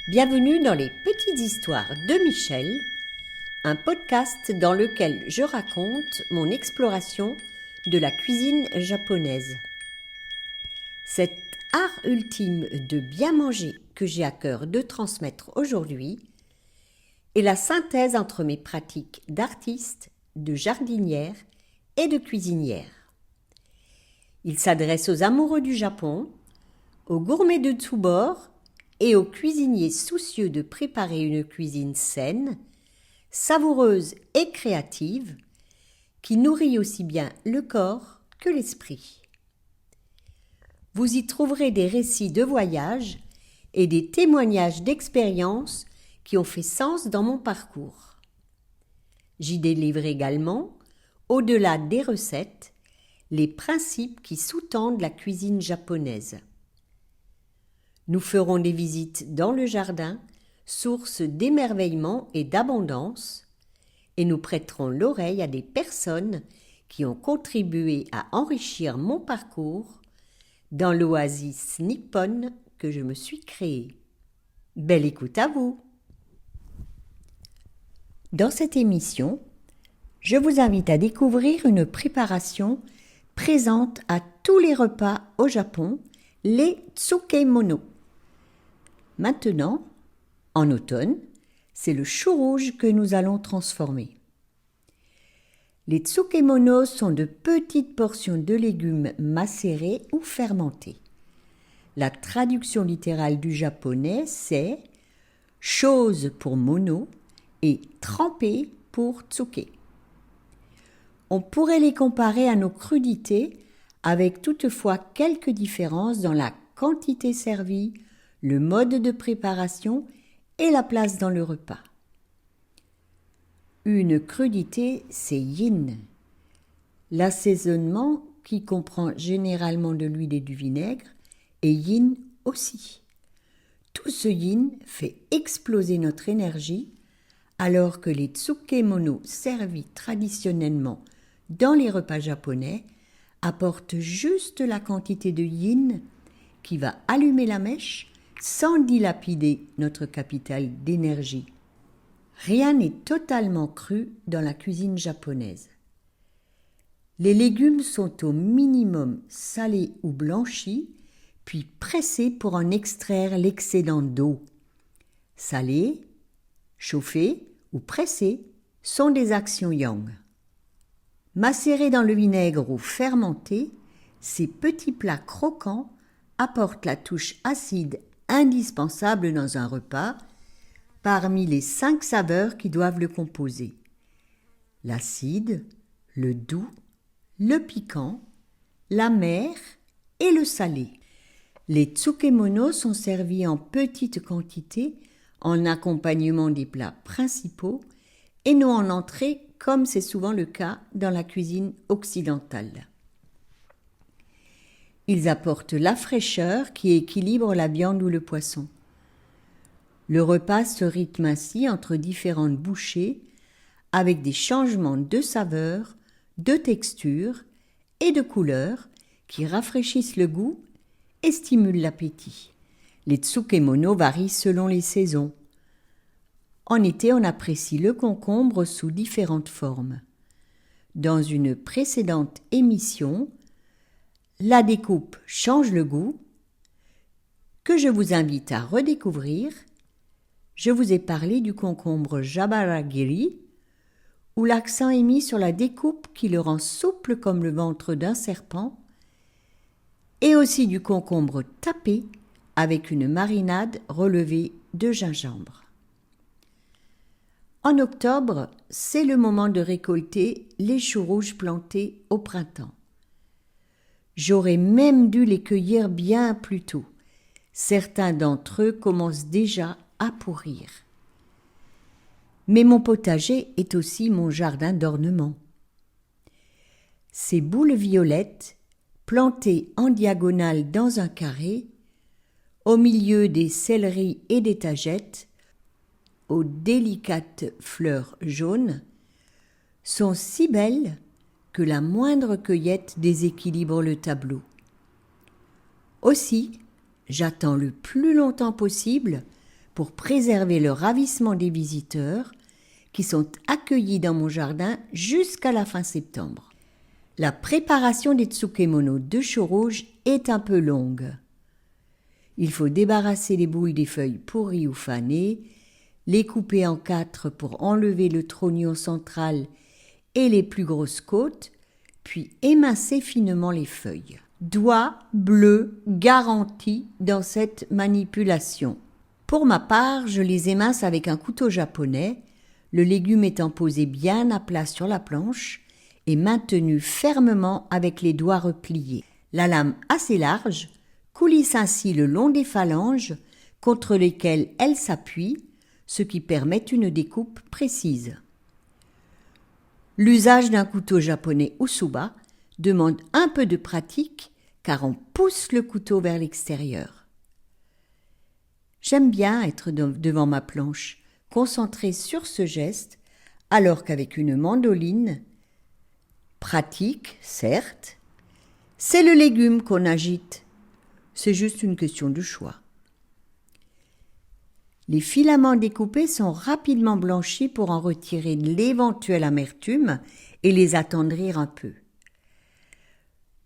Bienvenue dans les petites histoires de Michel, un podcast dans lequel je raconte mon exploration de la cuisine japonaise. Cet art ultime de bien manger que j'ai à cœur de transmettre aujourd'hui est la synthèse entre mes pratiques d'artiste, de jardinière et de cuisinière. Il s'adresse aux amoureux du Japon, aux gourmets de tous bords et aux cuisiniers soucieux de préparer une cuisine saine, savoureuse et créative, qui nourrit aussi bien le corps que l'esprit. Vous y trouverez des récits de voyage et des témoignages d'expériences qui ont fait sens dans mon parcours. J'y délivre également, au-delà des recettes, les principes qui sous-tendent la cuisine japonaise. Nous ferons des visites dans le jardin, source d'émerveillement et d'abondance, et nous prêterons l'oreille à des personnes qui ont contribué à enrichir mon parcours dans l'oasis nippone que je me suis créée. Belle écoute à vous! Dans cette émission, je vous invite à découvrir une préparation présente à tous les repas au Japon, les tsukemono. Maintenant, en automne, c'est le chou rouge que nous allons transformer. Les tsukemono sont de petites portions de légumes macérés ou fermentés. La traduction littérale du japonais, c'est « chose » pour mono et « trempé » pour tsuke. On pourrait les comparer à nos crudités, avec toutefois quelques différences dans la quantité servie, le mode de préparation et la place dans le repas. Une crudité, c'est yin. L'assaisonnement, qui comprend généralement de l'huile et du vinaigre, est yin aussi. Tout ce yin fait exploser notre énergie, alors que les tsukemono servis traditionnellement dans les repas japonais apportent juste la quantité de yin qui va allumer la mèche sans dilapider notre capital d'énergie. Rien n'est totalement cru dans la cuisine japonaise. Les légumes sont au minimum salés ou blanchis, puis pressés pour en extraire l'excédent d'eau. Salés, chauffés ou pressés sont des actions yang. Macérés dans le vinaigre ou fermentés, ces petits plats croquants apportent la touche acide indispensable dans un repas parmi les 5 saveurs qui doivent le composer. L'acide, le doux, le piquant, l'amer et le salé. Les tsukemono sont servis en petite quantité en accompagnement des plats principaux et non en entrée comme c'est souvent le cas dans la cuisine occidentale. Ils apportent la fraîcheur qui équilibre la viande ou le poisson. Le repas se rythme ainsi entre différentes bouchées avec des changements de saveur, de texture et de couleur qui rafraîchissent le goût et stimulent l'appétit. Les tsukemono varient selon les saisons. En été, on apprécie le concombre sous différentes formes. Dans une précédente émission, la découpe change le goût, que je vous invite à redécouvrir. Je vous ai parlé du concombre jabaragiri, où l'accent est mis sur la découpe qui le rend souple comme le ventre d'un serpent, et aussi du concombre tapé avec une marinade relevée de gingembre. En octobre, c'est le moment de récolter les choux rouges plantés au printemps. J'aurais même dû les cueillir bien plus tôt. Certains d'entre eux commencent déjà à pourrir. Mais mon potager est aussi mon jardin d'ornement. Ces boules violettes, plantées en diagonale dans un carré, au milieu des céleris et des tagettes, aux délicates fleurs jaunes, sont si belles que la moindre cueillette déséquilibre le tableau. Aussi, j'attends le plus longtemps possible pour préserver le ravissement des visiteurs qui sont accueillis dans mon jardin jusqu'à la fin septembre. La préparation des tsukemono de chou rouge est un peu longue. Il faut débarrasser les bouilles des feuilles pourries ou fanées, les couper en 4 pour enlever le trognon central et les plus grosses côtes, puis émincer finement les feuilles. Doigt bleu garanti dans cette manipulation. Pour ma part, je les émince avec un couteau japonais, le légume étant posé bien à plat sur la planche et maintenu fermement avec les doigts repliés. La lame assez large coulisse ainsi le long des phalanges contre lesquelles elle s'appuie, ce qui permet une découpe précise. L'usage d'un couteau japonais Usuba demande un peu de pratique car on pousse le couteau vers l'extérieur. J'aime bien être devant ma planche, concentré sur ce geste, alors qu'avec une mandoline, pratique, certes, c'est le légume qu'on agite. C'est juste une question de choix. Les filaments découpés sont rapidement blanchis pour en retirer l'éventuelle amertume et les attendrir un peu.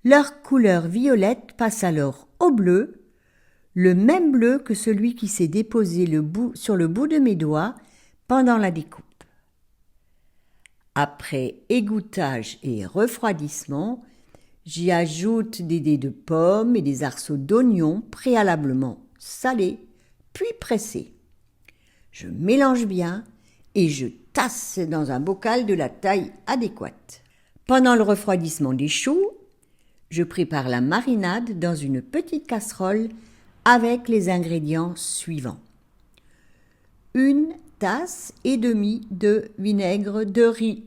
Leur couleur violette passe alors au bleu, le même bleu que celui qui s'est déposé sur le bout de mes doigts pendant la découpe. Après égouttage et refroidissement, j'y ajoute des dés de pommes et des arceaux d'oignons préalablement salés, puis pressés. Je mélange bien et je tasse dans un bocal de la taille adéquate. Pendant le refroidissement des choux, je prépare la marinade dans une petite casserole avec les ingrédients suivants. 1,5 tasses de vinaigre de riz,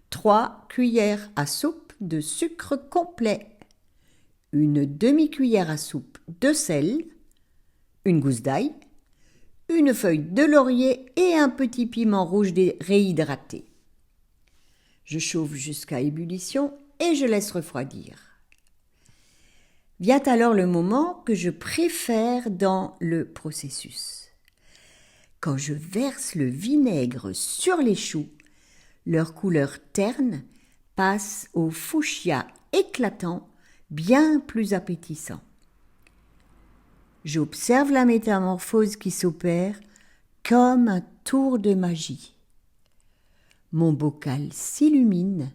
3 cuillères à soupe de sucre complet, une demi-cuillère à soupe de sel, une gousse d'ail, une feuille de laurier et un petit piment rouge réhydraté. Je chauffe jusqu'à ébullition et je laisse refroidir. Vient alors le moment que je préfère dans le processus. Quand je verse le vinaigre sur les choux, leur couleur terne passe au fuchsia éclatant, bien plus appétissant. J'observe la métamorphose qui s'opère comme un tour de magie. Mon bocal s'illumine,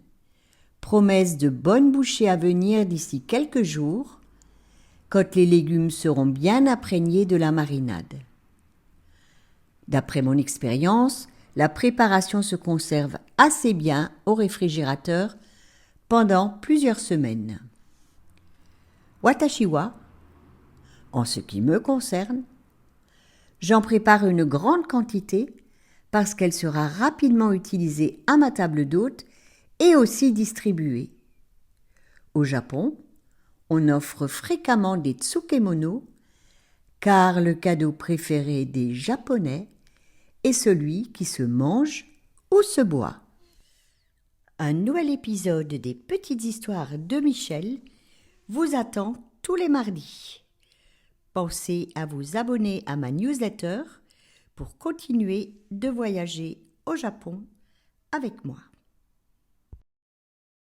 promesse de bonnes bouchées à venir d'ici quelques jours, quand les légumes seront bien imprégnés de la marinade. D'après mon expérience, la préparation se conserve assez bien au réfrigérateur pendant plusieurs semaines. Watashi wa, en ce qui me concerne, j'en prépare une grande quantité parce qu'elle sera rapidement utilisée à ma table d'hôte et aussi distribuée. Au Japon, on offre fréquemment des tsukemono car le cadeau préféré des Japonais est celui qui se mange ou se boit. Un nouvel épisode des Petites Histoires de Michel vous attend tous les mardis. Pensez à vous abonner à ma newsletter pour continuer de voyager au Japon avec moi.